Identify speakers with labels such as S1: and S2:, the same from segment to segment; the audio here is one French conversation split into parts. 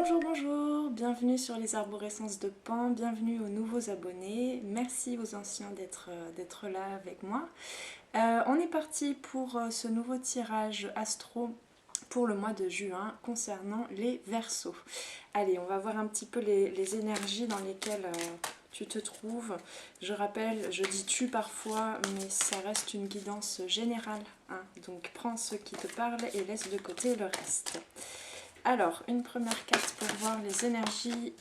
S1: Bonjour, bonjour, bienvenue sur les arborescences de Pan, bienvenue aux nouveaux abonnés, merci aux anciens d'être là avec moi. On est parti pour ce nouveau tirage astro pour le mois de juin concernant les Verseaux. Allez, on va voir un petit peu les énergies dans lesquelles tu te trouves. Je rappelle, je dis tu parfois, mais ça reste une guidance générale, hein. Donc prends ce qui te parle et laisse de côté le reste. Alors, une première carte pour voir les énergies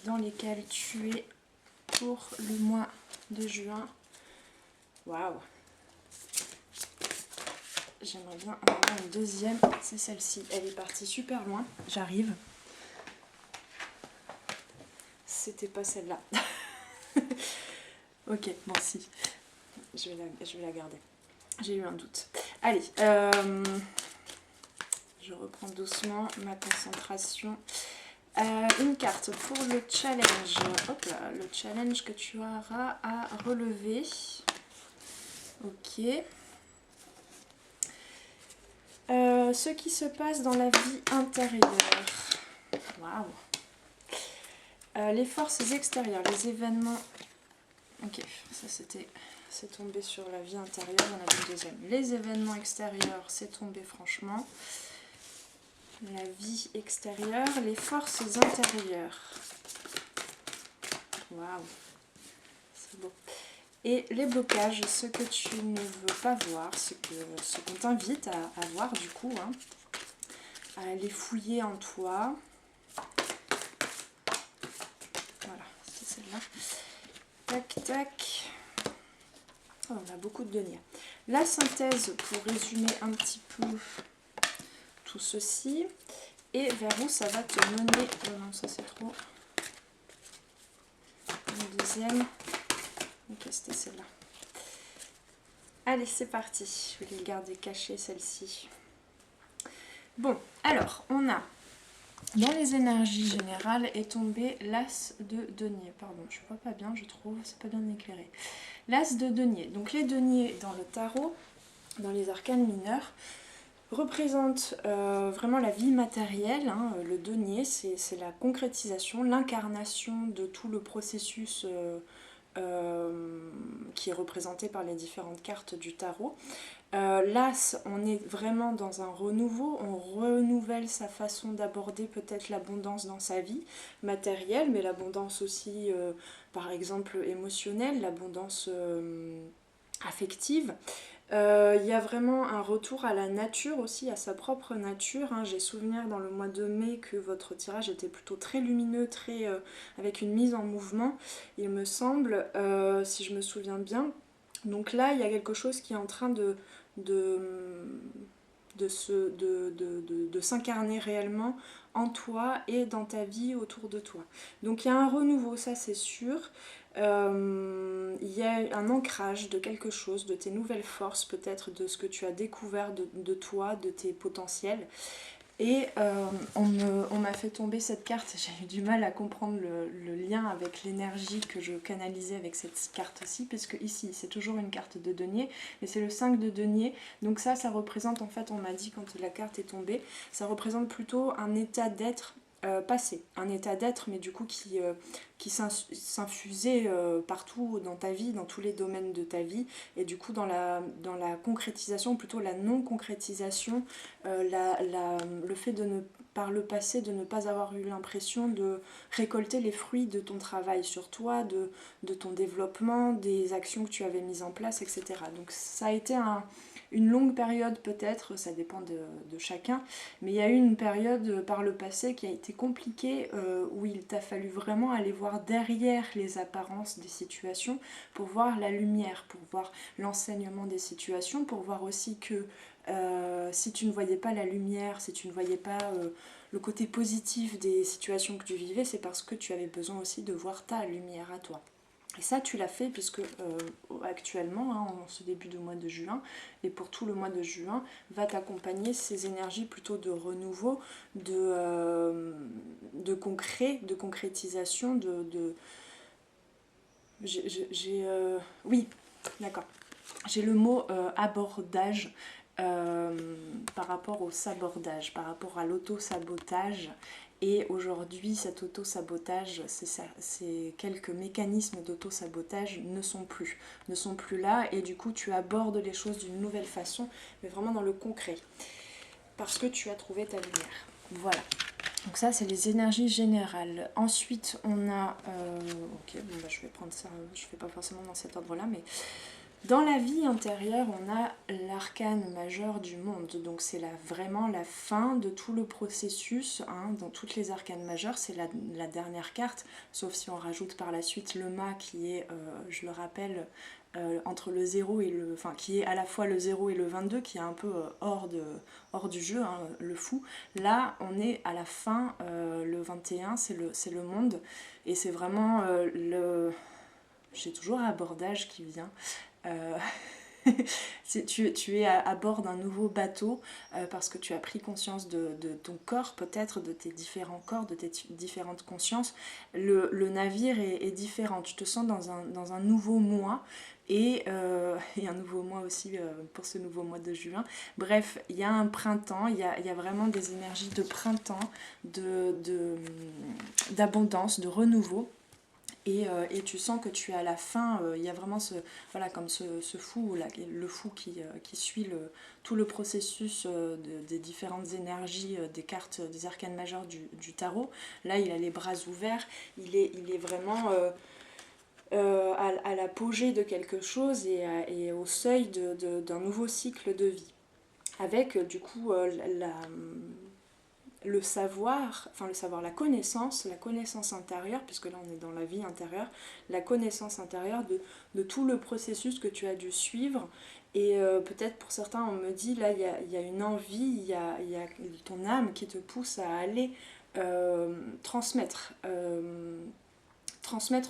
S1: dans lesquelles tu es pour le mois de juin. Waouh! J'aimerais bien en avoir une deuxième, c'est celle-ci. Elle est partie super loin, j'arrive. C'était pas celle-là. Ok, bon si, je vais la garder. J'ai eu un doute. Allez, je reprends doucement ma concentration. Une carte pour le challenge. Hop là, le challenge que tu auras à relever. Ok. Ce qui se passe dans la vie intérieure. Waouh. Les forces extérieures, les événements. Ok, ça c'est tombé sur la vie intérieure, on a une deuxième. Les événements extérieurs, c'est tombé franchement. La vie extérieure, les forces intérieures. Waouh, c'est beau. Et les blocages, ce que tu ne veux pas voir, ce qu'on t'invite à voir du coup, hein, à aller fouiller en toi. Voilà, c'est celle-là. Tac, tac. Oh, on a beaucoup de deniers. La synthèse pour résumer un petit peu tout ceci. Et vers où ça va te mener. Oh non, ça c'est trop. Une deuxième. Ok, c'était celle-là. Allez, c'est parti. Je vais les garder cachées, celle-ci. Bon, alors, on a, dans les énergies générales, est tombé l'as de denier. Pardon, je ne vois pas bien, je trouve, c'est pas bien éclairé. L'as de denier. Donc les deniers dans le tarot, dans les arcanes mineurs, représentent vraiment la vie matérielle, hein. Le denier, c'est la concrétisation, l'incarnation de tout le processus qui est représenté par les différentes cartes du tarot. L'as, on est vraiment dans un renouveau, on renouvelle sa façon d'aborder peut-être l'abondance dans sa vie matérielle, mais l'abondance aussi, par exemple, émotionnelle, l'abondance affective. Il y a vraiment un retour à la nature aussi, à sa propre nature, hein. J'ai souvenir dans le mois de mai que votre tirage était plutôt très lumineux, très avec une mise en mouvement, il me semble, si je me souviens bien. Donc là, il y a quelque chose qui est en train de s'incarner réellement en toi et dans ta vie autour de toi. Donc il y a un renouveau, ça c'est sûr. Il y a un ancrage de quelque chose, de tes nouvelles forces, peut-être de ce que tu as découvert de toi, de tes potentiels. Et on m'a fait tomber cette carte, j'ai eu du mal à comprendre le lien avec l'énergie que je canalisais avec cette carte-ci, puisque ici c'est toujours une carte de denier, mais c'est le 5 de denier, donc ça représente, en fait on m'a dit quand la carte est tombée, ça représente plutôt un état d'être passé, un état d'être mais du coup qui s'infusait partout dans ta vie, dans tous les domaines de ta vie, et du coup dans la concrétisation, plutôt la non-concrétisation, le fait par le passé de ne pas avoir eu l'impression de récolter les fruits de ton travail sur toi, de ton développement, des actions que tu avais mises en place, etc. Donc ça a été une longue période peut-être, ça dépend de chacun, mais il y a eu une période par le passé qui a été compliquée, où il t'a fallu vraiment aller voir derrière les apparences des situations pour voir la lumière, pour voir l'enseignement des situations, pour voir aussi que si tu ne voyais pas la lumière, si tu ne voyais pas le côté positif des situations que tu vivais, c'est parce que tu avais besoin aussi de voir ta lumière à toi. Et ça, tu l'as fait puisque actuellement, hein, en ce début de mois de juin, et pour tout le mois de juin, va t'accompagner ces énergies plutôt de renouveau, de concret, de concrétisation, oui, d'accord. J'ai le mot abordage par rapport au sabordage, par rapport à l'auto-sabotage Et aujourd'hui, cet auto-sabotage, ces quelques mécanismes d'auto-sabotage ne sont plus là, et du coup tu abordes les choses d'une nouvelle façon, mais vraiment dans le concret, parce que tu as trouvé ta lumière. Voilà. Donc ça, c'est les énergies générales. Ensuite, on a... ok, bon, bah, je vais prendre ça, je ne fais pas forcément dans cet ordre-là, mais... Dans la vie intérieure, on a l'arcane majeur du monde, donc c'est vraiment la fin de tout le processus, hein. Dans toutes les arcanes majeures, c'est la dernière carte, sauf si on rajoute par la suite le mât qui est, je le rappelle, entre le 0 et le... Enfin, qui est à la fois le 0 et le 22, qui est un peu hors du jeu, hein, le fou. Là, on est à la fin, le 21, c'est le monde, et c'est vraiment le... J'ai toujours un abordage qui vient. Euh, tu es à bord d'un nouveau bateau parce que tu as pris conscience de ton corps, peut-être de tes différents corps, de tes différentes consciences. Le navire est différent, tu te sens dans un nouveau mois et un nouveau mois aussi pour ce nouveau mois de juin. Bref, il y a un printemps, il y a vraiment des énergies de printemps, d'abondance, de renouveau. Et tu sens que tu es à la fin, il y a vraiment voilà, comme ce fou, le fou qui suit tout le processus des différentes énergies des cartes, des arcanes majeures du tarot. Là, il a les bras ouverts, il est vraiment à l'apogée de quelque chose et au seuil d'un nouveau cycle de vie. Avec du coup le savoir, la connaissance intérieure, puisque là on est dans la vie intérieure, la connaissance intérieure de tout le processus que tu as dû suivre. Et peut-être pour certains, on me dit, là il y a une envie, il y a ton âme qui te pousse à aller transmettre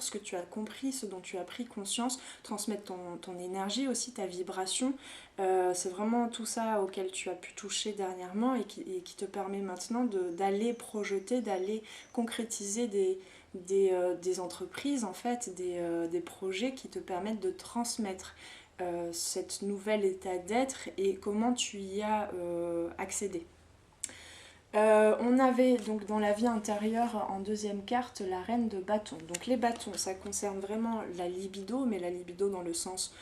S1: ce que tu as compris, ce dont tu as pris conscience, transmettre ton énergie aussi, ta vibration. C'est vraiment tout ça auquel tu as pu toucher dernièrement et qui te permet maintenant d'aller projeter, d'aller concrétiser des entreprises, en fait, des projets qui te permettent de transmettre cet nouvel état d'être et comment tu y as accédé. On avait donc dans la vie intérieure en deuxième carte la reine de bâtons. Donc les bâtons, ça concerne vraiment la libido, mais la libido dans le sens,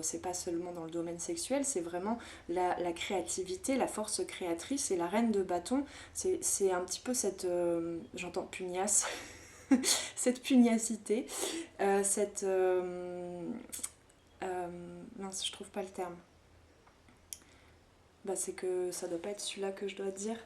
S1: c'est pas seulement dans le domaine sexuel, c'est vraiment la créativité, la force créatrice. Et la reine de bâtons, c'est un petit peu cette, j'entends pugnace, cette pugnacité, mince, je trouve pas le terme. Bah, c'est que ça doit pas être celui-là que je dois dire.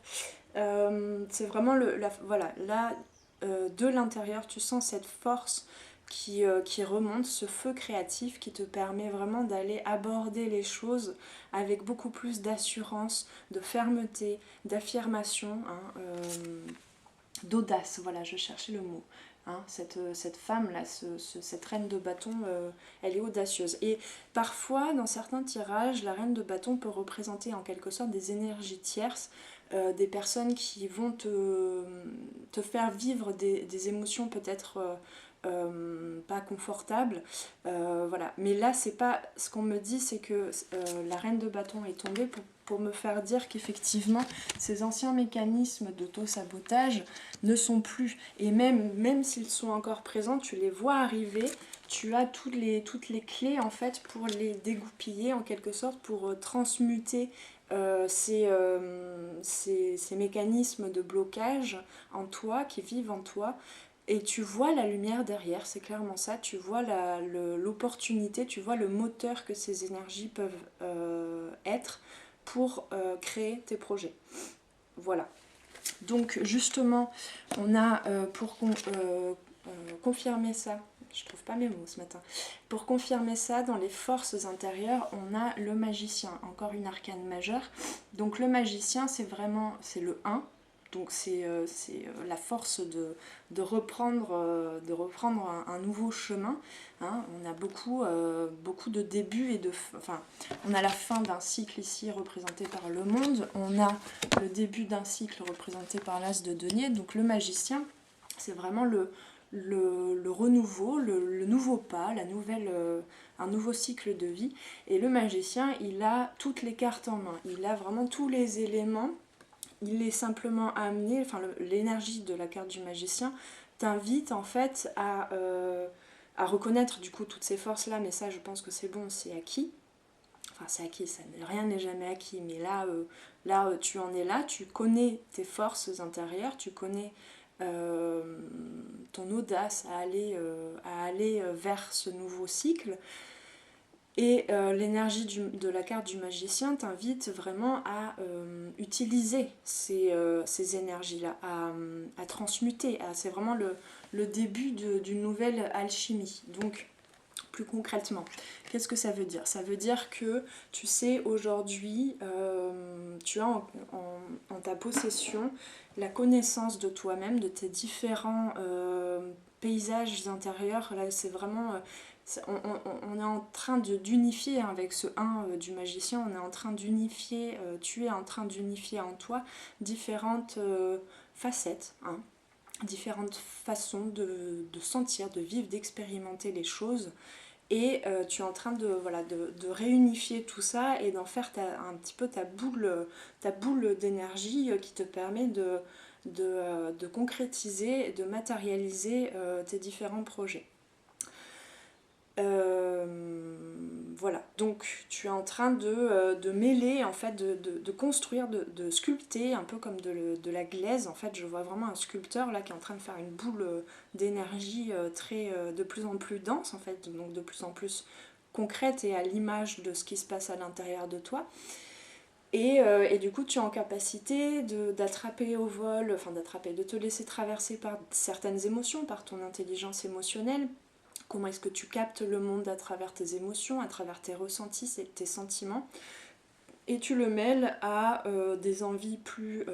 S1: C'est vraiment voilà, là, de l'intérieur, tu sens cette force qui remonte, ce feu créatif qui te permet vraiment d'aller aborder les choses avec beaucoup plus d'assurance, de fermeté, d'affirmation, hein, d'audace. Voilà, je cherchais le mot. Hein, cette femme-là, cette reine de bâton, elle est audacieuse. Et parfois, dans certains tirages, la reine de bâton peut représenter en quelque sorte des énergies tierces, des personnes qui vont te faire vivre des émotions peut-être pas confortables. Voilà. Mais là, c'est pas ce qu'on me dit, c'est que la reine de bâton est tombée pour me faire dire qu'effectivement, ces anciens mécanismes d'auto-sabotage ne sont plus. Et même s'ils sont encore présents, tu les vois arriver, tu as toutes les clés en fait pour les dégoupiller en quelque sorte, pour transmuter ces mécanismes de blocage en toi, qui vivent en toi. Et tu vois la lumière derrière, c'est clairement ça, tu vois l'opportunité, tu vois le moteur que ces énergies peuvent être pour créer tes projets. Voilà. Donc justement, on a pour confirmer ça, je trouve pas mes mots ce matin, pour confirmer ça, dans les forces intérieures, on a le magicien, encore une arcane majeure. Donc le magicien, c'est le 1. Donc c'est la force de reprendre un nouveau chemin. Hein. On a beaucoup de débuts et on a la fin d'un cycle ici représenté par le monde. On a le début d'un cycle représenté par l'as de denier. Donc le magicien, c'est vraiment le renouveau, le nouveau pas, un nouveau cycle de vie. Et le magicien, il a toutes les cartes en main. Il a vraiment tous les éléments. il est simplement amené, enfin l'énergie de la carte du magicien t'invite en fait à reconnaître du coup toutes ces forces là, mais ça je pense que c'est bon, c'est acquis. Enfin c'est acquis, rien n'est jamais acquis, mais là tu en es là, tu connais tes forces intérieures, tu connais ton audace à aller vers ce nouveau cycle. Et l'énergie de la carte du magicien t'invite vraiment à utiliser ces énergies-là, à transmuter. C'est vraiment le début d'une nouvelle alchimie. Donc, plus concrètement, qu'est-ce que ça veut dire? Ça veut dire que, tu sais, aujourd'hui, tu as en ta possession la connaissance de toi-même, de tes différents paysages intérieurs. Là, c'est vraiment... on est en train d'unifier avec ce 1 du magicien, on est en train d'unifier, tu es en train d'unifier en toi différentes facettes, hein, différentes façons de sentir, de vivre, d'expérimenter les choses. Et tu es en train voilà, de réunifier tout ça et d'en faire un petit peu ta boule d'énergie qui te permet de concrétiser, de matérialiser tes différents projets. Voilà, donc tu es en train de mêler, en fait, de construire, de sculpter, un peu comme de la glaise. En fait, je vois vraiment un sculpteur là qui est en train de faire une boule d'énergie de plus en plus dense, en fait, donc de plus en plus concrète et à l'image de ce qui se passe à l'intérieur de toi. Et du coup, tu es en capacité d'attraper au vol, enfin de te laisser traverser par certaines émotions, par ton intelligence émotionnelle. Comment est-ce que tu captes le monde à travers tes émotions, à travers tes ressentis, tes sentiments. Et tu le mêles à des envies plus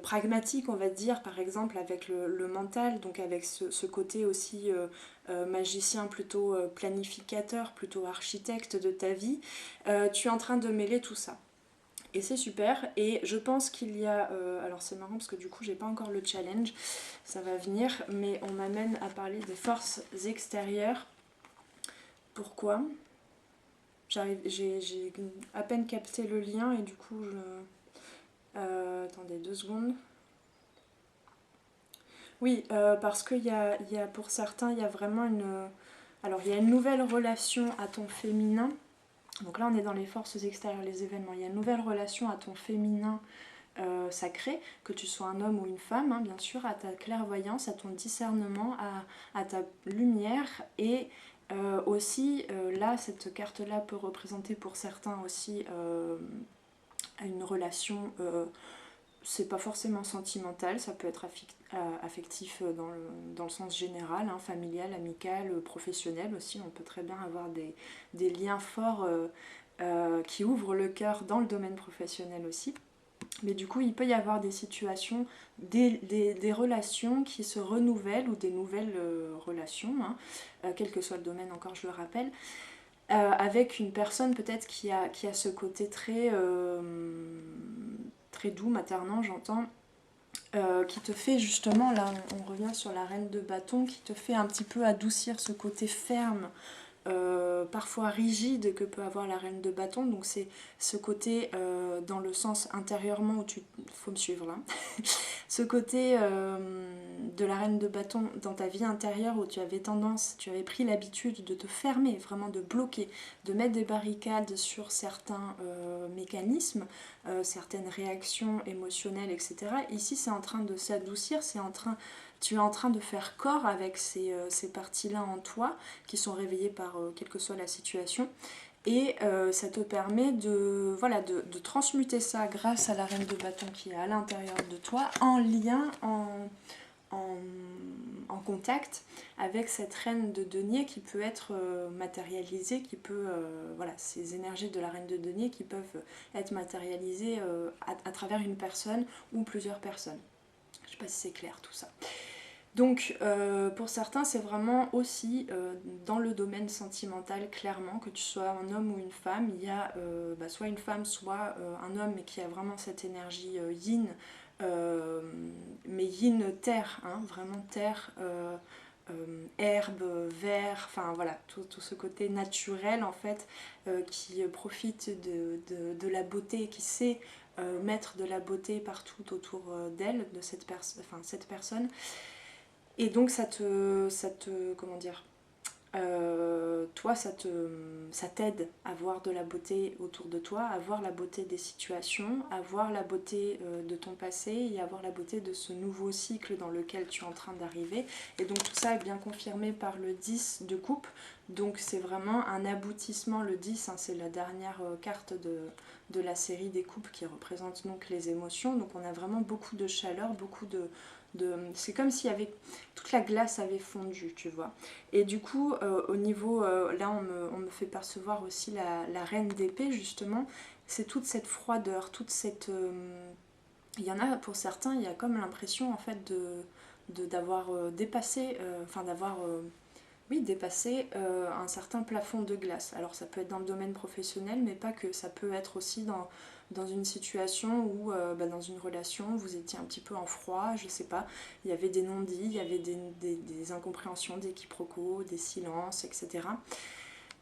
S1: pragmatiques, on va dire, par exemple avec le mental, donc avec ce côté aussi magicien, plutôt planificateur, plutôt architecte de ta vie. Tu es en train de mêler tout ça. Et c'est super, et je pense qu'il y a... alors c'est marrant parce que du coup j'ai pas encore le challenge, ça va venir, mais on m'amène à parler des forces extérieures. Pourquoi? J'ai à peine capté le lien et du coup je... attendez 2 secondes. Oui, parce qu'il y a pour certains, il y a vraiment une... alors il y a une nouvelle relation à ton féminin. Donc là on est dans les forces extérieures, les événements. Il y a une nouvelle relation à ton féminin sacré, que tu sois un homme ou une femme, hein, bien sûr, à ta clairvoyance, à ton discernement, à ta lumière. Et aussi, là, cette carte-là peut représenter pour certains aussi une relation... c'est pas forcément sentimental, ça peut être affectif dans le sens général, hein, familial, amical, professionnel aussi. On peut très bien avoir des liens forts qui ouvrent le cœur dans le domaine professionnel aussi. Mais du coup, il peut y avoir des situations, des relations qui se renouvellent ou des nouvelles relations, hein, quel que soit le domaine, encore je le rappelle, avec une personne peut-être qui a ce côté très doux, maternant, j'entends, qui te fait justement, là on revient sur la reine de bâton, qui te fait un petit peu adoucir ce côté ferme, parfois rigide que peut avoir la reine de bâton. Donc c'est ce côté dans le sens intérieurement où faut me suivre là, ce côté de la reine de bâton dans ta vie intérieure où tu avais pris l'habitude de te fermer, vraiment de bloquer, de mettre des barricades sur certains mécanismes, certaines réactions émotionnelles, etc. Ici c'est en train de s'adoucir, tu es en train de faire corps avec ces parties-là en toi qui sont réveillées par quelle que soit la situation. Et ça te permet de transmuter ça grâce à la reine de bâton qui est à l'intérieur de toi, en lien, en contact avec cette reine de denier qui peut être matérialisée, qui peut, ces énergies de la reine de denier qui peuvent être matérialisées à travers une personne ou plusieurs personnes. Je ne sais pas si c'est clair tout ça. Donc pour certains c'est vraiment aussi dans le domaine sentimental, clairement, que tu sois un homme ou une femme, il y a soit une femme soit un homme, mais qui a vraiment cette énergie yin, mais yin terre, hein, vraiment terre, herbe, vert, enfin voilà, tout ce côté naturel en fait, qui profite de la beauté, qui sait mettre de la beauté partout autour d'elle, de cette personne. Et donc comment dire, toi ça t'aide à voir de la beauté autour de toi, à voir la beauté des situations, à voir la beauté de ton passé et à voir la beauté de ce nouveau cycle dans lequel tu es en train d'arriver. Et donc tout ça est bien confirmé par le 10 de coupe, donc c'est vraiment un aboutissement. Le 10 hein, c'est la dernière carte de la série des coupes qui représente donc les émotions. Donc on a vraiment beaucoup de chaleur, beaucoup c'est comme si toute la glace avait fondu, tu vois. Et du coup, au niveau, là on me fait percevoir aussi la reine d'épée justement, c'est toute cette froideur, toute cette... il y en a pour certains, il y a comme l'impression en fait d'avoir dépassé, enfin d'avoir... oui, dépasser un certain plafond de glace. Alors ça peut être dans le domaine professionnel, mais pas que. Ça peut être aussi dans une situation où, dans une relation, vous étiez un petit peu en froid, je sais pas. Il y avait des non-dits, il y avait des incompréhensions, des quiproquos, des silences, etc.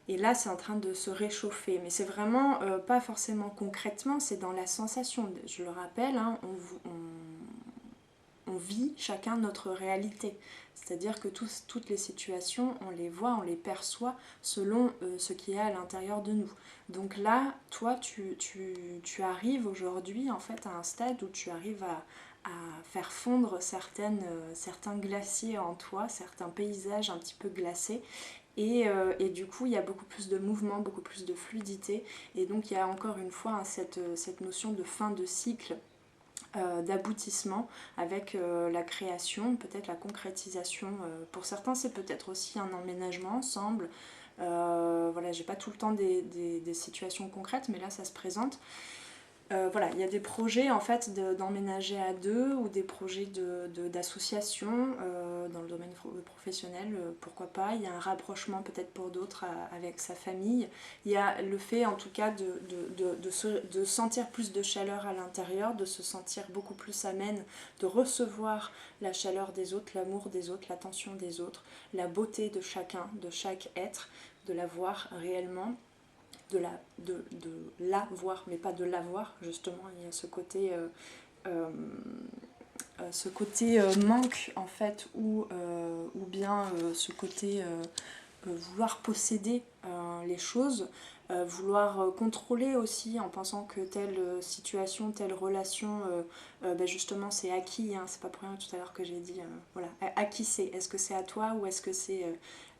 S1: Et là, c'est en train de se réchauffer. Mais c'est vraiment pas forcément concrètement, c'est dans la sensation. Je le rappelle, hein, on vit chacun notre réalité. C'est-à-dire que toutes les situations, on les voit, on les perçoit selon ce qu'il y a à l'intérieur de nous. Donc là, toi, tu arrives aujourd'hui en fait à un stade où tu arrives à faire fondre certains glaciers en toi, certains paysages un petit peu glacés. Et du coup, il y a beaucoup plus de mouvement, beaucoup plus de fluidité. Et donc, il y a encore une fois hein, cette notion de fin de cycle, d'aboutissement avec la création, peut-être la concrétisation. Pour certains, c'est peut-être aussi un emménagement ensemble. Voilà, j'ai pas tout le temps des situations concrètes, mais là, ça se présente. Voilà, il y a des projets en fait d'emménager à deux ou des projets d'association dans le domaine professionnel, pourquoi pas. Il y a un rapprochement peut-être pour d'autres avec sa famille. Il y a le fait en tout cas de sentir plus de chaleur à l'intérieur, de se sentir beaucoup plus amène, de recevoir la chaleur des autres, l'amour des autres, l'attention des autres, la beauté de chacun, de chaque être, de la voir réellement. De la voir, mais pas de l'avoir, justement. Il y a ce côté manque, en fait, ou bien ce côté vouloir posséder les choses, vouloir contrôler aussi en pensant que telle situation, telle relation, justement c'est acquis, hein, c'est pas pour rien tout à l'heure que j'ai dit, voilà, à qui c'est, est-ce que c'est à toi ou est-ce que c'est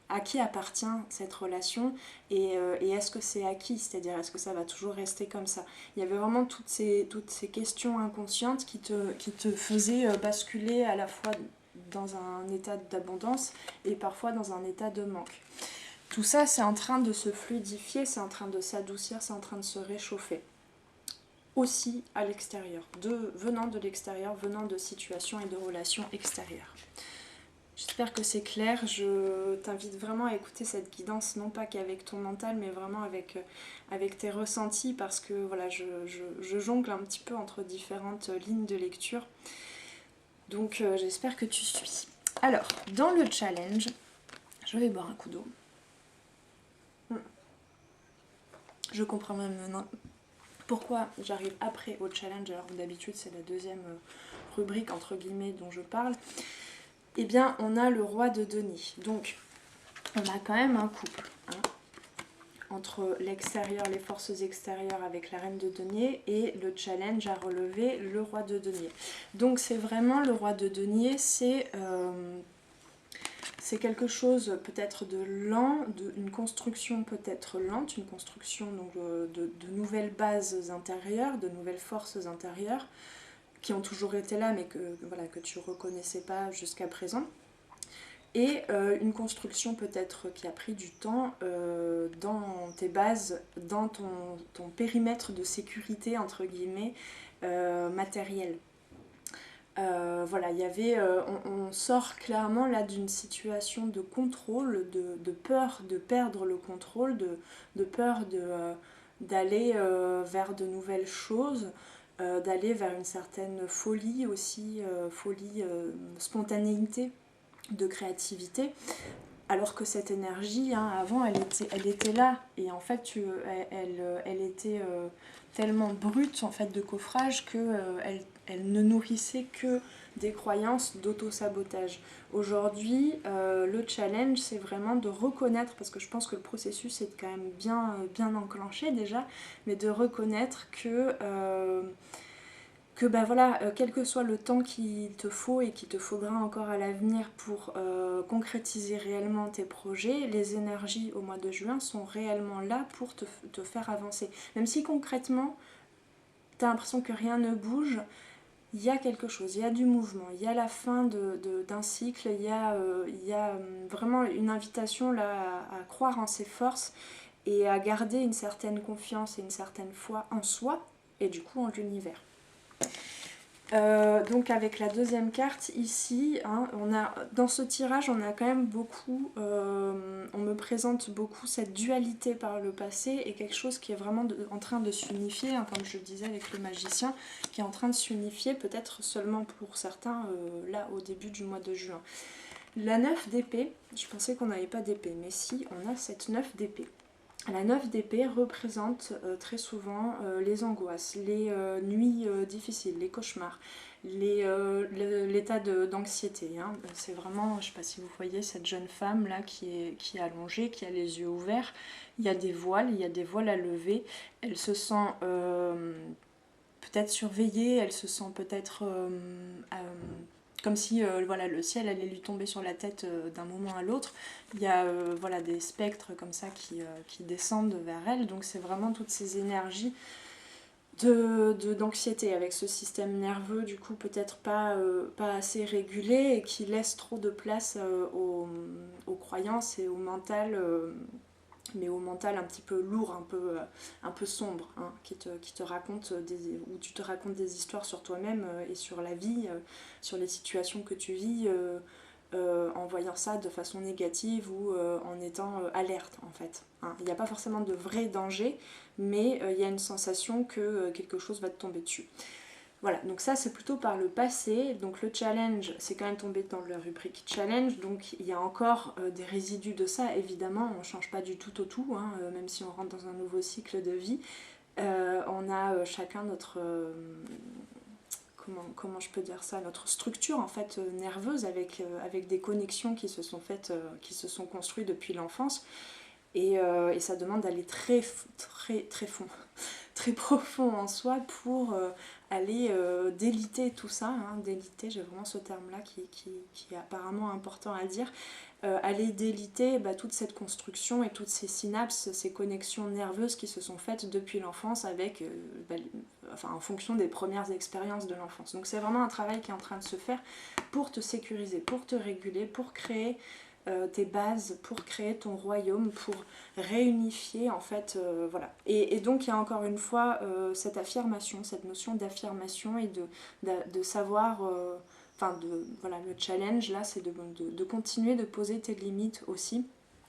S1: à qui appartient cette relation et est-ce que c'est acquis, c'est-à-dire est-ce que ça va toujours rester comme ça. Il y avait vraiment toutes ces questions inconscientes qui te faisaient basculer à la fois dans un état d'abondance et parfois dans un état de manque. Tout ça, c'est en train de se fluidifier, c'est en train de s'adoucir, c'est en train de se réchauffer. Aussi à l'extérieur, venant de l'extérieur, venant de situations et de relations extérieures. J'espère que c'est clair, je t'invite vraiment à écouter cette guidance, non pas qu'avec ton mental, mais vraiment avec tes ressentis, parce que voilà, je jongle un petit peu entre différentes lignes de lecture. Donc j'espère que tu suis. Alors, dans le challenge, je vais boire un coup d'eau. Je comprends même maintenant pourquoi j'arrive après au challenge, alors que d'habitude c'est la deuxième rubrique entre guillemets dont je parle. Eh bien, on a le roi de denier. Donc, on a quand même un couple hein, entre l'extérieur, les forces extérieures avec la reine de denier et le challenge à relever, le roi de denier. Donc, c'est vraiment le roi de denier, c'est quelque chose peut-être de lent, une construction peut-être lente, une construction donc, de nouvelles bases intérieures, de nouvelles forces intérieures, qui ont toujours été là mais que tu ne reconnaissais pas jusqu'à présent. Et une construction peut-être qui a pris du temps dans tes bases, dans ton périmètre de sécurité, entre guillemets, matériel. Voilà, il y avait, on sort clairement là d'une situation de contrôle, de peur de perdre le contrôle, de peur d'aller vers de nouvelles choses, d'aller vers une certaine folie aussi, spontanéité, de créativité. Alors que cette énergie, hein, avant, elle était là. Et en fait, elle était tellement brute en fait, de coffrage qu'elle elle ne nourrissait que des croyances d'auto-sabotage. Aujourd'hui, le challenge, c'est vraiment de reconnaître, parce que je pense que le processus est quand même bien enclenché déjà, mais de reconnaître que bah voilà, quel que soit le temps qu'il te faut et qu'il te faudra encore à l'avenir pour concrétiser réellement tes projets, les énergies au mois de juin sont réellement là pour te faire avancer. Même si concrètement, tu as l'impression que rien ne bouge, il y a quelque chose, il y a du mouvement, il y a la fin d'un cycle, il y a vraiment une invitation là à croire en ses forces et à garder une certaine confiance et une certaine foi en soi et du coup en l'univers. Donc avec la deuxième carte ici, hein, dans ce tirage on a quand même beaucoup, on me présente beaucoup cette dualité par le passé et quelque chose qui est vraiment en train de s'unifier, hein, comme je le disais avec le magicien, qui est en train de s'unifier peut-être seulement pour certains là au début du mois de juin. La 9 d'épée, je pensais qu'on n'avait pas d'épée, mais si, on a cette 9 d'épée. La 9 d'épée représente très souvent les angoisses, les nuits difficiles, les cauchemars, l'état d'anxiété. Hein. C'est vraiment, je ne sais pas si vous voyez cette jeune femme là qui est allongée, qui a les yeux ouverts. Il y a des voiles à lever. Elle se sent peut-être surveillée, elle se sent peut-être comme si voilà, le ciel allait lui tomber sur la tête d'un moment à l'autre. Il y a voilà, des spectres comme ça qui descendent vers elle. Donc c'est vraiment toutes ces énergies d'anxiété avec ce système nerveux du coup peut-être pas assez régulé et qui laisse trop de place aux croyances et au mental mais au mental un petit peu lourd, un peu sombre, hein, qui te raconte où tu te racontes des histoires sur toi-même et sur la vie, sur les situations que tu vis, en voyant ça de façon négative ou en étant alerte en fait. Hein. Il n'y a pas forcément de vrai danger, mais il y a une sensation que quelque chose va te tomber dessus. Voilà, donc ça c'est plutôt par le passé, donc le challenge, c'est quand même tombé dans la rubrique challenge, donc il y a encore des résidus de ça, évidemment, on ne change pas du tout au tout, hein, même si on rentre dans un nouveau cycle de vie, on a chacun notre, comment je peux dire ça, notre structure en fait nerveuse avec des connexions qui se sont faites, qui se sont construites depuis l'enfance, et ça demande d'aller très fond, très profond en soi pour aller déliter tout ça, hein. Déliter, j'ai vraiment ce terme là qui est apparemment important à dire, aller déliter toute cette construction et toutes ces synapses, ces connexions nerveuses qui se sont faites depuis l'enfance avec, enfin en fonction des premières expériences de l'enfance. Donc c'est vraiment un travail qui est en train de se faire pour te sécuriser, pour te réguler, pour créer tes bases, pour créer ton royaume, pour réunifier en fait, voilà. Et donc il y a encore une fois cette affirmation, cette notion d'affirmation et de savoir, enfin voilà, le challenge là c'est de continuer de poser tes limites aussi,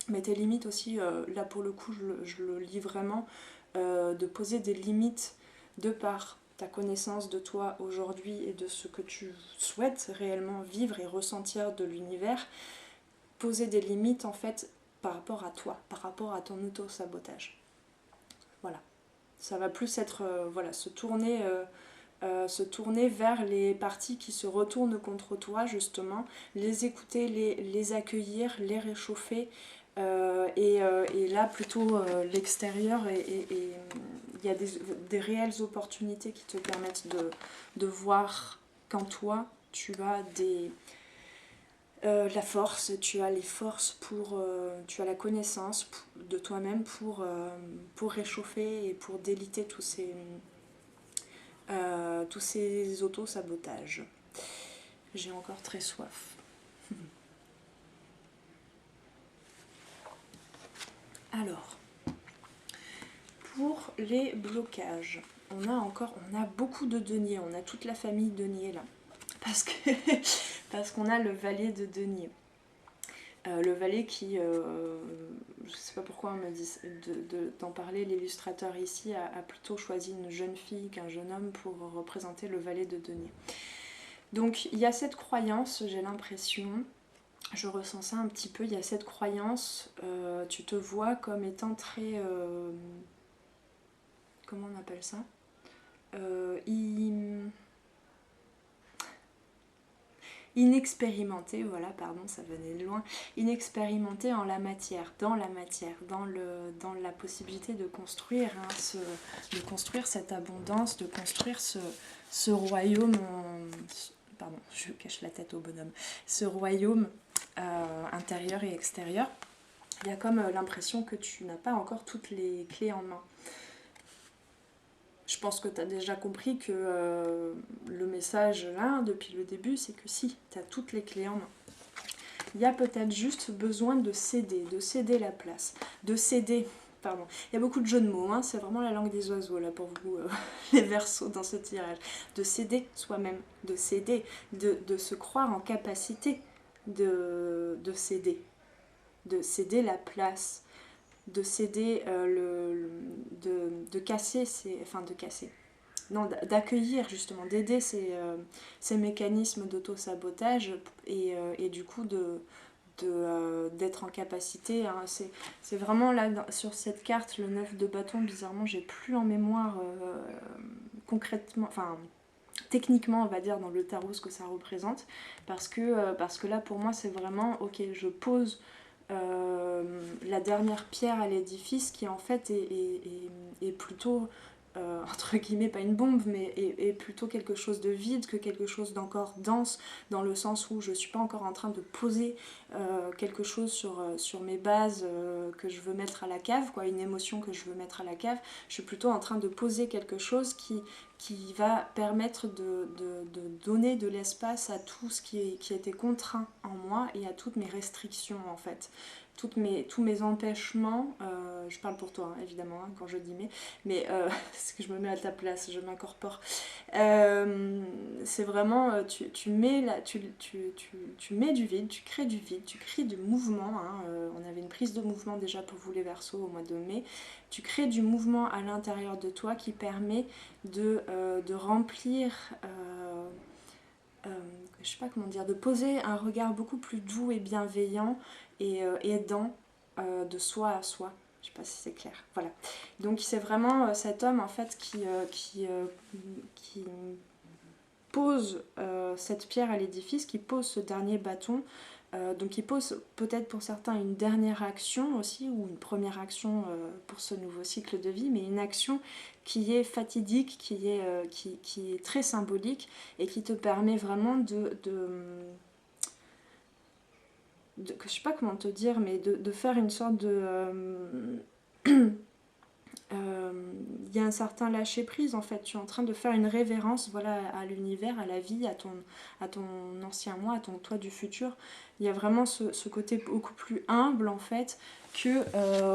S1: mais tes limites aussi, là pour le coup je le lis vraiment, de poser des limites de par ta connaissance de toi aujourd'hui et de ce que tu souhaites réellement vivre et ressentir de l'univers, poser des limites en fait par rapport à toi, par rapport à ton auto-sabotage. Voilà. Ça va plus être voilà, se tourner vers les parties qui se retournent contre toi justement, les écouter, les accueillir, les réchauffer, et là plutôt l'extérieur, et il y a des réelles opportunités qui te permettent de voir qu'en toi tu as la force, tu as les forces tu as la connaissance de toi-même pour réchauffer et pour déliter tous ces auto-sabotages. J'ai encore très soif. Alors, pour les blocages, on a beaucoup de deniers, on a toute la famille denier là. Parce qu'on a le valet de denier. Le valet qui, je ne sais pas pourquoi on me dit d'en parler, l'illustrateur ici a plutôt choisi une jeune fille qu'un jeune homme pour représenter le valet de denier. Donc il y a cette croyance, j'ai l'impression, Je ressens ça un petit peu, il y a cette croyance, tu te vois comme étant très... comment on appelle ça, inexpérimenté, voilà, pardon, ça venait de loin, inexpérimenté en la matière, dans la possibilité de construire, hein, de construire cette abondance, de construire ce royaume, pardon, je cache la tête au bonhomme, ce royaume intérieur et extérieur. Il y a comme l'impression que tu n'as pas encore toutes les clés en main. Je pense que tu as déjà compris que le message là, depuis le début, c'est que si, tu as toutes les clés en main. Il y a peut-être juste besoin de céder la place, de céder, pardon. Il y a beaucoup de jeux de mots, hein, c'est vraiment la langue des oiseaux là pour vous, les Verseaux dans ce tirage. De céder soi-même, de céder, de se croire en capacité de céder la place, de céder, de casser, enfin de casser, non, d'accueillir justement, d'aider ces mécanismes d'auto-sabotage et du coup d'être en capacité, hein. C'est vraiment là, sur cette carte, le 9 de bâton, bizarrement, j'ai plus en mémoire concrètement, enfin techniquement on va dire dans le tarot ce que ça représente, parce que là pour moi c'est vraiment, ok, je pose la dernière pierre à l'édifice qui en fait est plutôt entre guillemets pas une bombe mais est plutôt quelque chose de vide que quelque chose d'encore dense, dans le sens où je suis pas encore en train de poser quelque chose sur mes bases que je veux mettre à la cave, quoi, une émotion que je veux mettre à la cave. Je suis plutôt en train de poser quelque chose qui va permettre de donner de l'espace à tout ce qui était contraint en moi et à toutes mes restrictions en fait. Tous mes empêchements, je parle pour toi hein, évidemment hein, quand je dis mais parce que je me mets à ta place, je m'incorpore. C'est vraiment, tu mets du vide, tu crées du vide, tu crées du mouvement. Hein, on avait une prise de mouvement déjà pour vous les Verseaux au mois de mai. Tu crées du mouvement à l'intérieur de toi qui permet de remplir, je sais pas comment dire, de poser un regard beaucoup plus doux et bienveillant et aidant de soi à soi. Je sais pas si c'est clair. Voilà. Donc c'est vraiment cet homme en fait qui pose cette pierre à l'édifice, qui pose ce dernier bâton. Donc il pose peut-être pour certains une dernière action aussi, ou une première action pour ce nouveau cycle de vie, mais une action qui est fatidique, qui est très symbolique et qui te permet vraiment je sais pas comment te dire, mais de faire une sorte de... il y a un certain lâcher prise en fait, tu es en train de faire une révérence, voilà, à l'univers, à la vie, à ton ancien moi, à ton toi du futur. Il y a vraiment ce côté beaucoup plus humble en fait que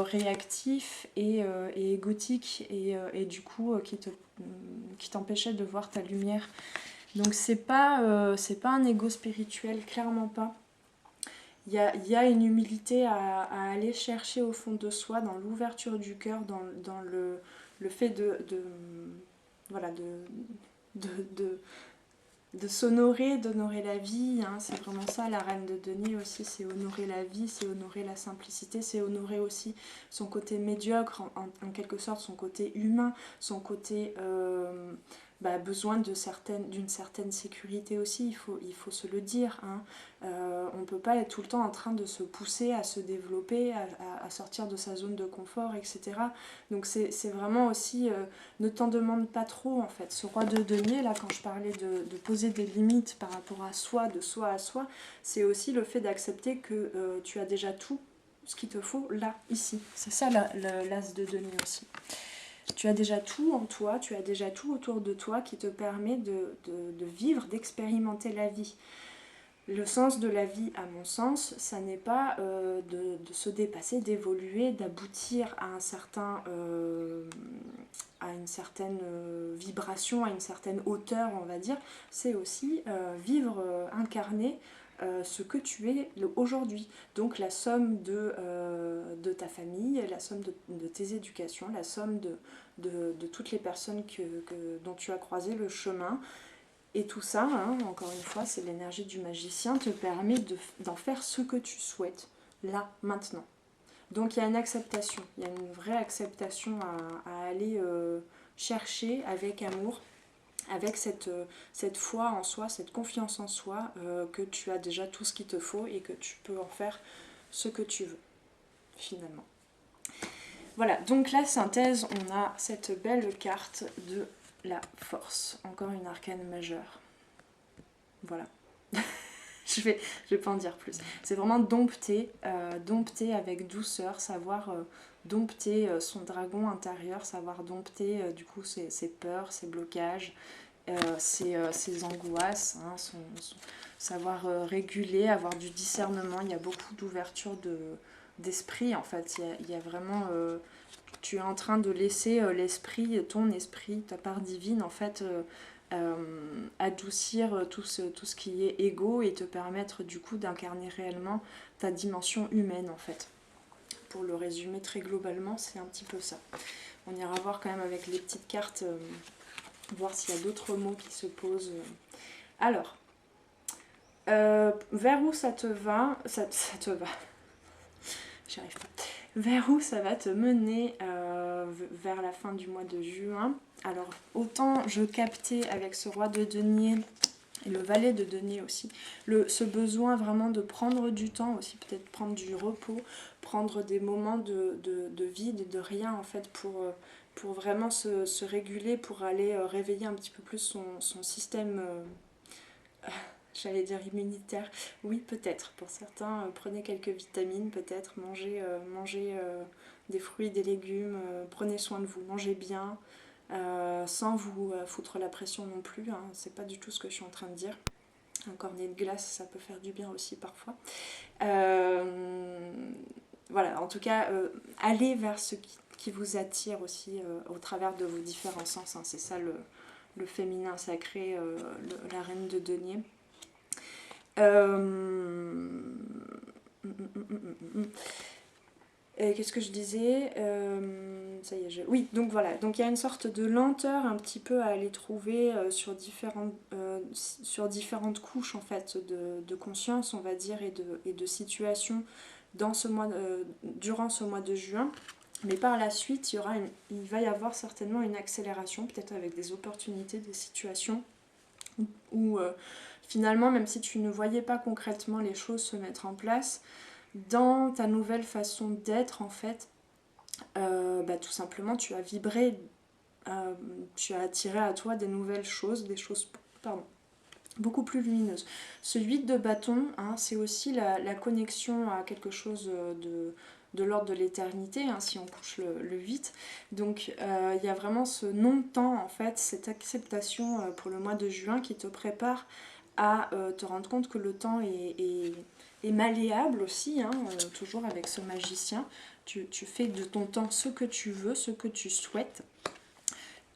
S1: réactif et égotique et du coup qui t'empêchait de voir ta lumière. Donc c'est pas un ego spirituel, clairement pas. Il y a une humilité à aller chercher au fond de soi, dans l'ouverture du cœur, dans le fait voilà, de s'honorer, d'honorer la vie. Hein. C'est vraiment ça, la reine de denier aussi, c'est honorer la vie, c'est honorer la simplicité, c'est honorer aussi son côté médiocre, en quelque sorte son côté humain, son côté besoin d'une certaine sécurité aussi, il faut se le dire. Hein. On ne peut pas être tout le temps en train de se pousser à se développer, à sortir de sa zone de confort, etc. Donc c'est vraiment aussi, ne t'en demande pas trop en fait. Ce roi de denier, là quand je parlais de poser des limites par rapport à soi, de soi à soi, c'est aussi le fait d'accepter que tu as déjà tout ce qu'il te faut là, ici. C'est ça l'as de denier aussi. Tu as déjà tout en toi, tu as déjà tout autour de toi qui te permet de vivre, d'expérimenter la vie. Le sens de la vie, à mon sens, ça n'est pas de se dépasser, d'évoluer, d'aboutir à une certaine vibration, à une certaine hauteur, on va dire. C'est aussi vivre, incarner ce que tu es aujourd'hui. Donc la somme de ta famille, la somme de tes éducations, la somme de toutes les personnes dont tu as croisé le chemin. Et tout ça, hein, encore une fois, c'est l'énergie du magicien, te permet d'en faire ce que tu souhaites, là, maintenant. Donc il y a une acceptation, il y a une vraie acceptation à aller chercher avec amour, avec cette foi en soi, cette confiance en soi, que tu as déjà tout ce qu'il te faut et que tu peux en faire ce que tu veux, finalement. Voilà, donc la synthèse, on a cette belle carte de la force, encore une arcane majeure. Voilà. je vais pas en dire plus. C'est vraiment dompter, dompter avec douceur, savoir dompter son dragon intérieur, savoir dompter du coup ses peurs, ses blocages, ses angoisses, hein, savoir réguler, avoir du discernement. Il y a beaucoup d'ouverture d'esprit en fait. Il y a vraiment... tu es en train de laisser l'esprit, ton esprit, ta part divine en fait... adoucir tout ce qui est égo et te permettre du coup d'incarner réellement ta dimension humaine en fait. Pour le résumer très globalement, c'est un petit peu ça. On ira voir quand même avec les petites cartes, voir s'il y a d'autres mots qui se posent. Alors, vers où ça te va, ça te va, j'y arrive pas. Vers où ça va te mener vers la fin du mois de juin. Alors, autant je captais avec ce roi de denier et le valet de denier aussi, ce besoin vraiment de prendre du temps aussi, peut-être prendre du repos, prendre des moments de vide, de rien en fait, pour vraiment se réguler, pour aller réveiller un petit peu plus son système... j'allais dire immunitaire, oui peut-être, pour certains prenez quelques vitamines, peut-être mangez des fruits, des légumes, prenez soin de vous, mangez bien, sans vous foutre la pression non plus, hein, c'est pas du tout ce que je suis en train de dire. Un cornet de glace, ça peut faire du bien aussi parfois. Voilà, en tout cas, allez vers ce qui vous attire aussi au travers de vos différents sens, hein, c'est ça le féminin sacré, la reine de denier. Qu'est-ce que je disais, ça y est, oui, donc voilà, donc il y a une sorte de lenteur un petit peu à aller trouver sur différentes couches en fait de conscience, on va dire, et de situation dans ce mois, durant ce mois de juin. Mais par la suite, il va y avoir certainement une accélération, peut-être avec des opportunités, des situations où finalement, même si tu ne voyais pas concrètement les choses se mettre en place, dans ta nouvelle façon d'être, en fait, tout simplement, tu as vibré, tu as attiré à toi des nouvelles choses, des choses, pardon, beaucoup plus lumineuses. Ce 8 de bâton, hein, c'est aussi la connexion à quelque chose de l'ordre de l'éternité, hein, si on couche le 8. Donc il y a vraiment ce non-temps, en fait, cette acceptation pour le mois de juin qui te prépare à te rendre compte que le temps est malléable aussi, hein, toujours avec ce magicien. Tu fais de ton temps ce que tu veux, ce que tu souhaites.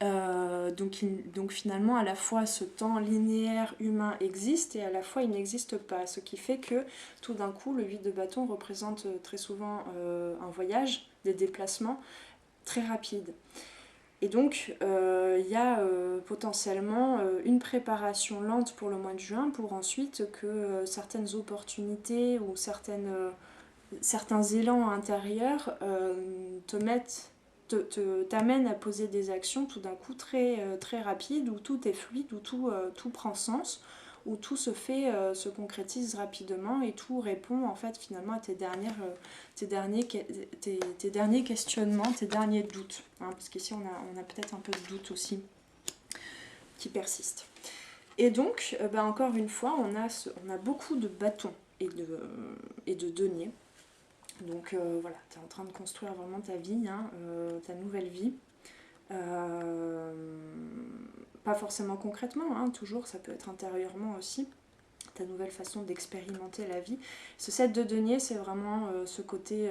S1: Donc finalement, à la fois ce temps linéaire humain existe et à la fois il n'existe pas. Ce qui fait que tout d'un coup, le 8 de bâton représente très souvent un voyage, des déplacements très rapides. Et donc, il y a potentiellement une préparation lente pour le mois de juin pour ensuite que certaines opportunités ou certains élans intérieurs t'amènent à poser des actions tout d'un coup très rapides, où tout est fluide, où tout prend sens, où tout se concrétise rapidement et tout répond en fait finalement à tes derniers questionnements, tes derniers doutes, hein, parce qu'ici on a peut-être un peu de doute aussi qui persiste. Et donc, encore une fois, on a beaucoup de bâtons et de deniers. Donc voilà, tu es en train de construire vraiment ta vie, hein, ta nouvelle vie. Pas forcément concrètement, hein, toujours, ça peut être intérieurement aussi, ta nouvelle façon d'expérimenter la vie. Ce 7 de denier, c'est vraiment ce côté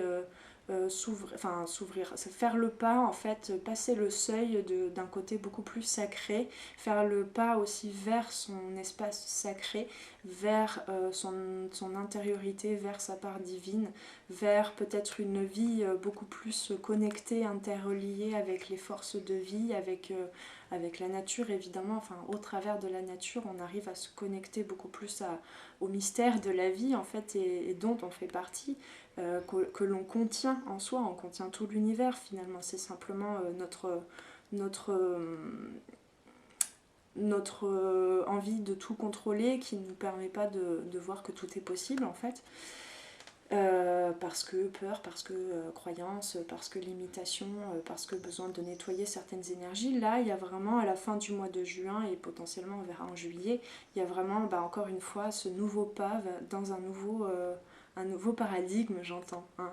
S1: s'ouvrir, c'est faire le pas en fait, passer le seuil d'un côté beaucoup plus sacré, faire le pas aussi vers son espace sacré, vers son intériorité, vers sa part divine, vers peut-être une vie beaucoup plus connectée, interreliée avec les forces de vie, avec la nature évidemment, enfin au travers de la nature on arrive à se connecter beaucoup plus au mystère de la vie en fait et dont on fait partie. Que l'on contient en soi, on contient tout l'univers finalement, c'est simplement notre, notre envie de tout contrôler qui ne nous permet pas de voir que tout est possible en fait. Parce que peur, parce que croyance, parce que limitation, parce que besoin de nettoyer certaines énergies. Là, il y a vraiment à la fin du mois de juin et potentiellement on verra en juillet, il y a vraiment encore une fois ce nouveau pas dans un nouveau paradigme, j'entends. Hein.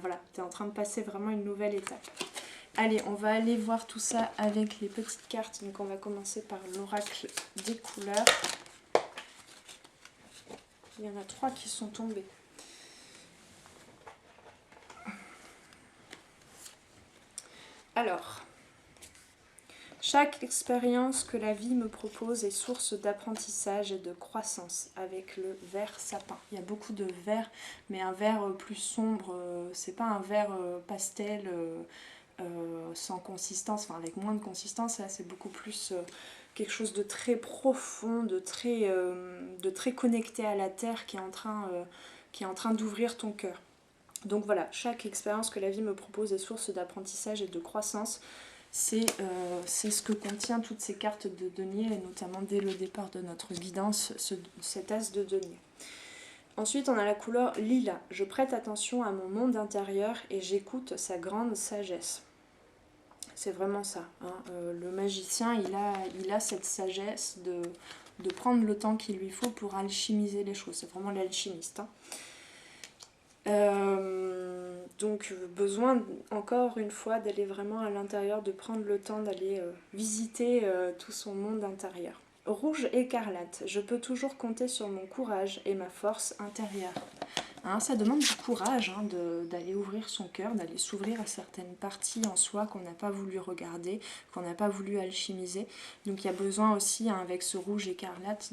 S1: Voilà, tu es en train de passer vraiment une nouvelle étape. Allez, on va aller voir tout ça avec les petites cartes. Donc on va commencer par l'oracle des couleurs. Il y en a 3 qui sont tombés. Alors, chaque expérience que la vie me propose est source d'apprentissage et de croissance avec le vert sapin. Il y a beaucoup de vert, mais un vert plus sombre, c'est pas un vert pastel sans consistance, enfin avec moins de consistance, là c'est beaucoup plus quelque chose de très profond, de très connecté à la terre qui est en train d'ouvrir ton cœur. Donc voilà, chaque expérience que la vie me propose est source d'apprentissage et de croissance. C'est ce que contient toutes ces cartes de denier, et notamment dès le départ de notre guidance, cet as de denier. Ensuite, on a la couleur lilas. Je prête attention à mon monde intérieur et j'écoute sa grande sagesse. C'est vraiment ça. Hein. Le magicien, il a cette sagesse de prendre le temps qu'il lui faut pour alchimiser les choses. C'est vraiment l'alchimiste. Hein. Donc besoin encore une fois d'aller vraiment à l'intérieur, de prendre le temps d'aller visiter tout son monde intérieur. Rouge écarlate, je peux toujours compter sur mon courage et ma force intérieure. Hein, ça demande du courage hein, d'aller ouvrir son cœur, d'aller s'ouvrir à certaines parties en soi qu'on n'a pas voulu regarder, qu'on n'a pas voulu alchimiser. Donc il y a besoin aussi hein, avec ce rouge écarlate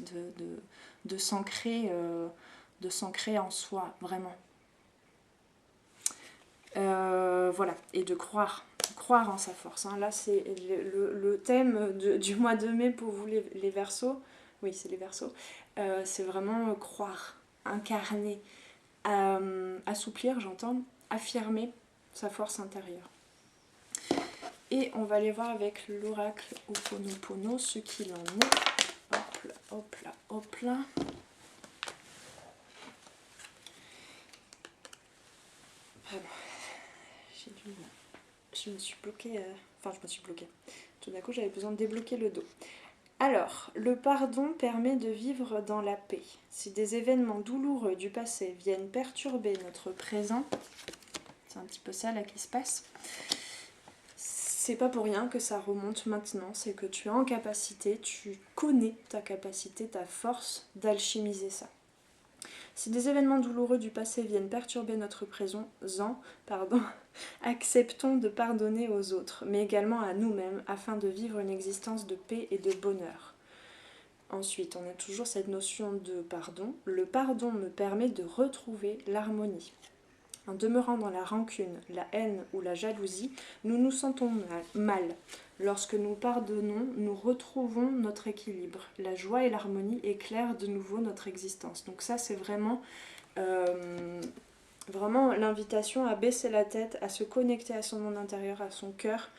S1: de s'ancrer en soi, vraiment. Voilà, et de croire en sa force. Hein. Là, c'est le thème du mois de mai pour vous les Verseaux. Oui, c'est les Verseaux. C'est vraiment croire, incarner, assouplir, j'entends, affirmer sa force intérieure. Et on va aller voir avec l'oracle Ho'oponopono ce qu'il en est. Hop là, hop là, hop là. Pardon. Je me suis bloquée, tout d'un coup j'avais besoin de débloquer le dos. Alors, le pardon permet de vivre dans la paix. Si des événements douloureux du passé viennent perturber notre présent, c'est un petit peu ça là qui se passe, c'est pas pour rien que ça remonte maintenant, c'est que tu es en capacité, tu connais ta capacité, ta force d'alchimiser ça. Si des événements douloureux du passé viennent perturber notre présent, acceptons de pardonner aux autres, mais également à nous-mêmes, afin de vivre une existence de paix et de bonheur. Ensuite, on a toujours cette notion de pardon. Le pardon me permet de retrouver l'harmonie. En demeurant dans la rancune, la haine ou la jalousie, nous nous sentons mal. Lorsque nous pardonnons, nous retrouvons notre équilibre. La joie et l'harmonie éclairent de nouveau notre existence. Donc ça, c'est vraiment l'invitation à baisser la tête, à se connecter à son monde intérieur, à son cœur,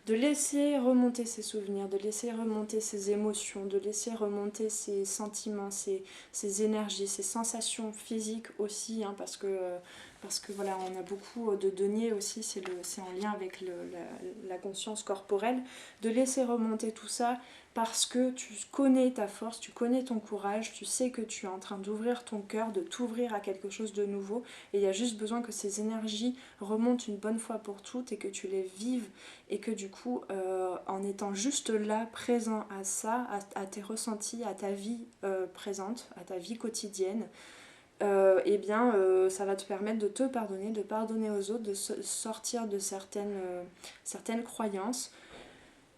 S1: de laisser remonter ses souvenirs, de laisser remonter ses émotions, de laisser remonter ses sentiments, ses énergies, ses sensations physiques aussi, hein, parce que voilà, on a beaucoup de deniers aussi, c'est en lien avec la conscience corporelle, de laisser remonter tout ça parce que tu connais ta force, tu connais ton courage, tu sais que tu es en train d'ouvrir ton cœur, de t'ouvrir à quelque chose de nouveau, et il y a juste besoin que ces énergies remontent une bonne fois pour toutes et que tu les vives, et que du coup, en étant juste là, présent à ça, à tes ressentis, à ta vie présente, à ta vie quotidienne, eh bien ça va te permettre de te pardonner, de pardonner aux autres, de sortir de certaines croyances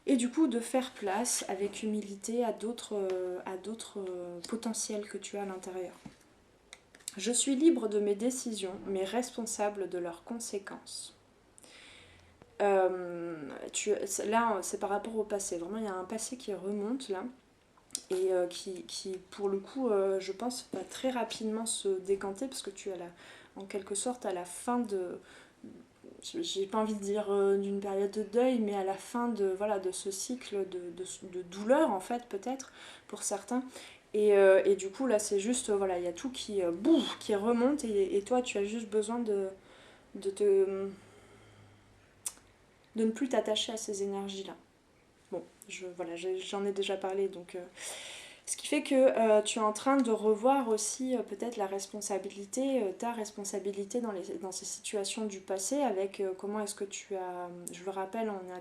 S1: et du coup de faire place avec humilité à d'autres potentiels que tu as à l'intérieur. Je suis libre de mes décisions, mais responsable de leurs conséquences. Là, c'est par rapport au passé. Vraiment, il y a un passé qui remonte là et qui, pour le coup, je pense, va très rapidement se décanter parce que tu es en quelque sorte à la fin de... J'ai pas envie de dire d'une période de deuil, mais à la fin voilà, de ce cycle de douleur, en fait, peut-être, pour certains. Et du coup, là, c'est juste, voilà, il y a tout qui remonte et toi, tu as juste besoin de ne plus t'attacher à ces énergies-là. Bon, voilà, j'en ai déjà parlé, donc... ce qui fait que tu es en train de revoir aussi peut-être la responsabilité, ta responsabilité dans ces situations du passé avec comment est-ce que tu as... Je le rappelle, on est à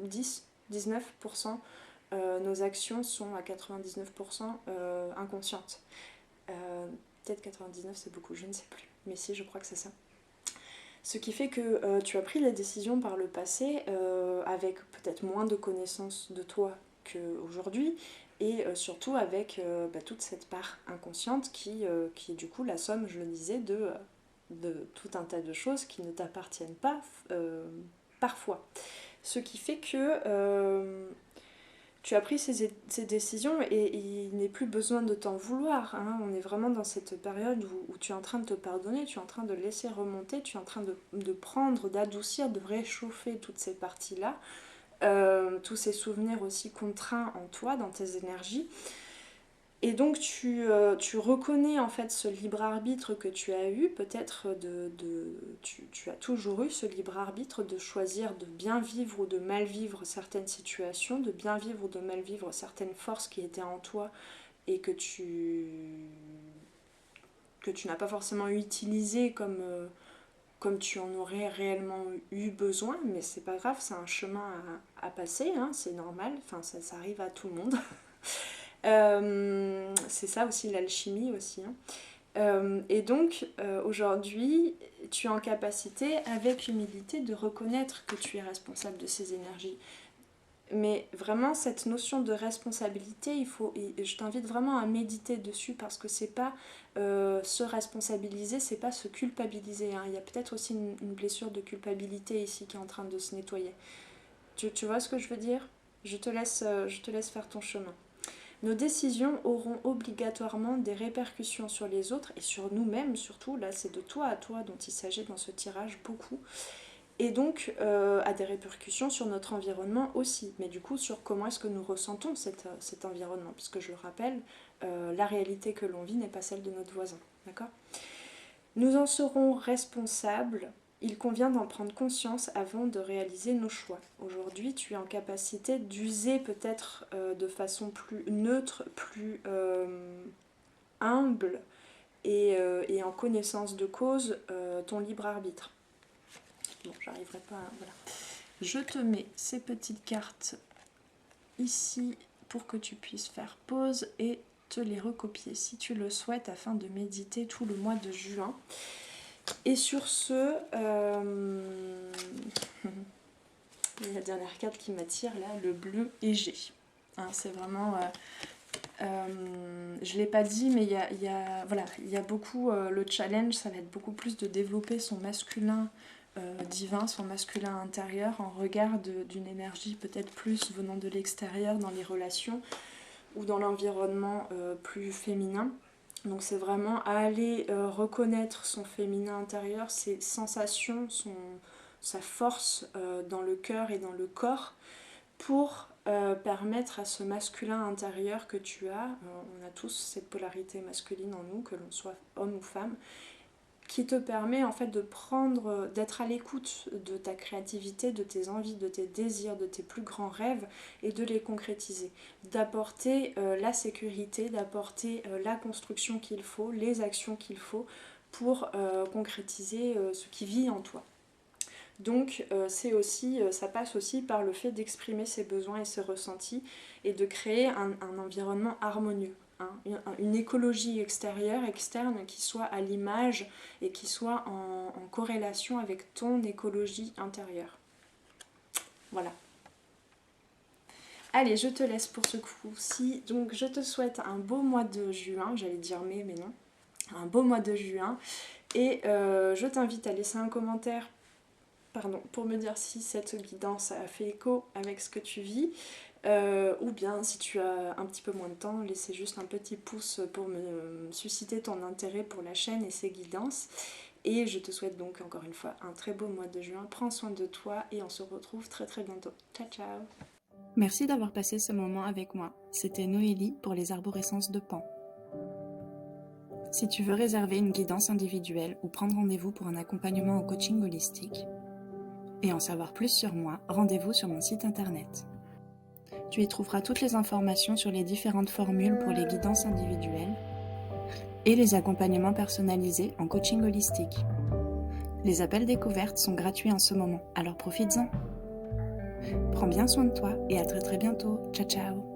S1: 19%, nos actions sont à 99% inconscientes. Peut-être 99 c'est beaucoup, je ne sais plus. Mais si, je crois que c'est ça. Ce qui fait que tu as pris les décisions par le passé avec peut-être moins de connaissances de toi qu'aujourd'hui et surtout avec toute cette part inconsciente qui est du coup la somme, je le disais, de tout un tas de choses qui ne t'appartiennent pas parfois. Ce qui fait que tu as pris ces décisions et il n'est plus besoin de t'en vouloir. Hein. On est vraiment dans cette période où tu es en train de te pardonner, tu es en train de laisser remonter, tu es en train de prendre, d'adoucir, de réchauffer toutes ces parties-là, tous ces souvenirs aussi contraints en toi, dans tes énergies. Et donc tu reconnais en fait ce libre arbitre que tu as eu, peut-être tu as toujours eu ce libre arbitre de choisir de bien vivre ou de mal vivre certaines situations, de bien vivre ou de mal vivre certaines forces qui étaient en toi et que tu n'as pas forcément utilisées comme tu en aurais réellement eu besoin, mais c'est pas grave, c'est un chemin à passer, hein, c'est normal, enfin ça arrive à tout le monde. C'est ça aussi l'alchimie aussi. Hein. Et donc aujourd'hui, tu es en capacité avec humilité de reconnaître que tu es responsable de ces énergies. Mais vraiment cette notion de responsabilité, je t'invite vraiment à méditer dessus parce que c'est pas se responsabiliser, c'est pas se culpabiliser. Hein. Il y a peut-être aussi une blessure de culpabilité ici qui est en train de se nettoyer. Tu vois ce que je veux dire ? Je te laisse faire ton chemin. Nos décisions auront obligatoirement des répercussions sur les autres et sur nous-mêmes surtout. Là, c'est de toi à toi dont il s'agit dans ce tirage beaucoup. Et donc, a des répercussions sur notre environnement aussi. Mais du coup, sur comment est-ce que nous ressentons cet environnement. Puisque je le rappelle, la réalité que l'on vit n'est pas celle de notre voisin. D'accord ? Nous en serons responsables. Il convient d'en prendre conscience avant de réaliser nos choix. Aujourd'hui, tu es en capacité d'user peut-être de façon plus neutre, plus humble et en connaissance de cause ton libre arbitre. Bon, j'arriverai pas à... Voilà. Je te mets ces petites cartes ici pour que tu puisses faire pause et te les recopier si tu le souhaites afin de méditer tout le mois de juin. Et sur ce, la dernière carte qui m'attire là, le bleu égée. Hein, c'est vraiment, je l'ai pas dit, mais il y a beaucoup, le challenge, ça va être beaucoup plus de développer son masculin divin, son masculin intérieur en regard d'une énergie peut-être plus venant de l'extérieur dans les relations ou dans l'environnement plus féminin. Donc c'est vraiment aller reconnaître son féminin intérieur, ses sensations, sa force dans le cœur et dans le corps pour permettre à ce masculin intérieur que tu as, on a tous cette polarité masculine en nous, que l'on soit homme ou femme, qui te permet en fait d'être à l'écoute de ta créativité, de tes envies, de tes désirs, de tes plus grands rêves et de les concrétiser. D'apporter la sécurité, d'apporter la construction qu'il faut, les actions qu'il faut pour concrétiser ce qui vit en toi. Donc ça passe aussi par le fait d'exprimer ses besoins et ses ressentis et de créer un environnement harmonieux. une écologie extérieure, externe, qui soit à l'image et qui soit en corrélation avec ton écologie intérieure. Voilà. Allez, je te laisse pour ce coup-ci. Donc, je te souhaite un beau mois de juin. J'allais dire mai, mais non. Un beau mois de juin. Et je t'invite à laisser un commentaire pour me dire si cette guidance a fait écho avec ce que tu vis. Ou bien, si tu as un petit peu moins de temps, laissez juste un petit pouce pour me susciter ton intérêt pour la chaîne et ses guidances. Et je te souhaite donc encore une fois un très beau mois de juin. Prends soin de toi et on se retrouve très très bientôt. Ciao ciao.
S2: Merci d'avoir passé ce moment avec moi. C'était Noélie pour les arborescences de Pan. Si tu veux réserver une guidance individuelle ou prendre rendez-vous pour un accompagnement au coaching holistique et en savoir plus sur moi, rendez-vous sur mon site internet. Tu y trouveras toutes les informations sur les différentes formules pour les guidances individuelles et les accompagnements personnalisés en coaching holistique. Les appels découvertes sont gratuits en ce moment, alors profites-en. Prends bien soin de toi et à très très bientôt. Ciao ciao.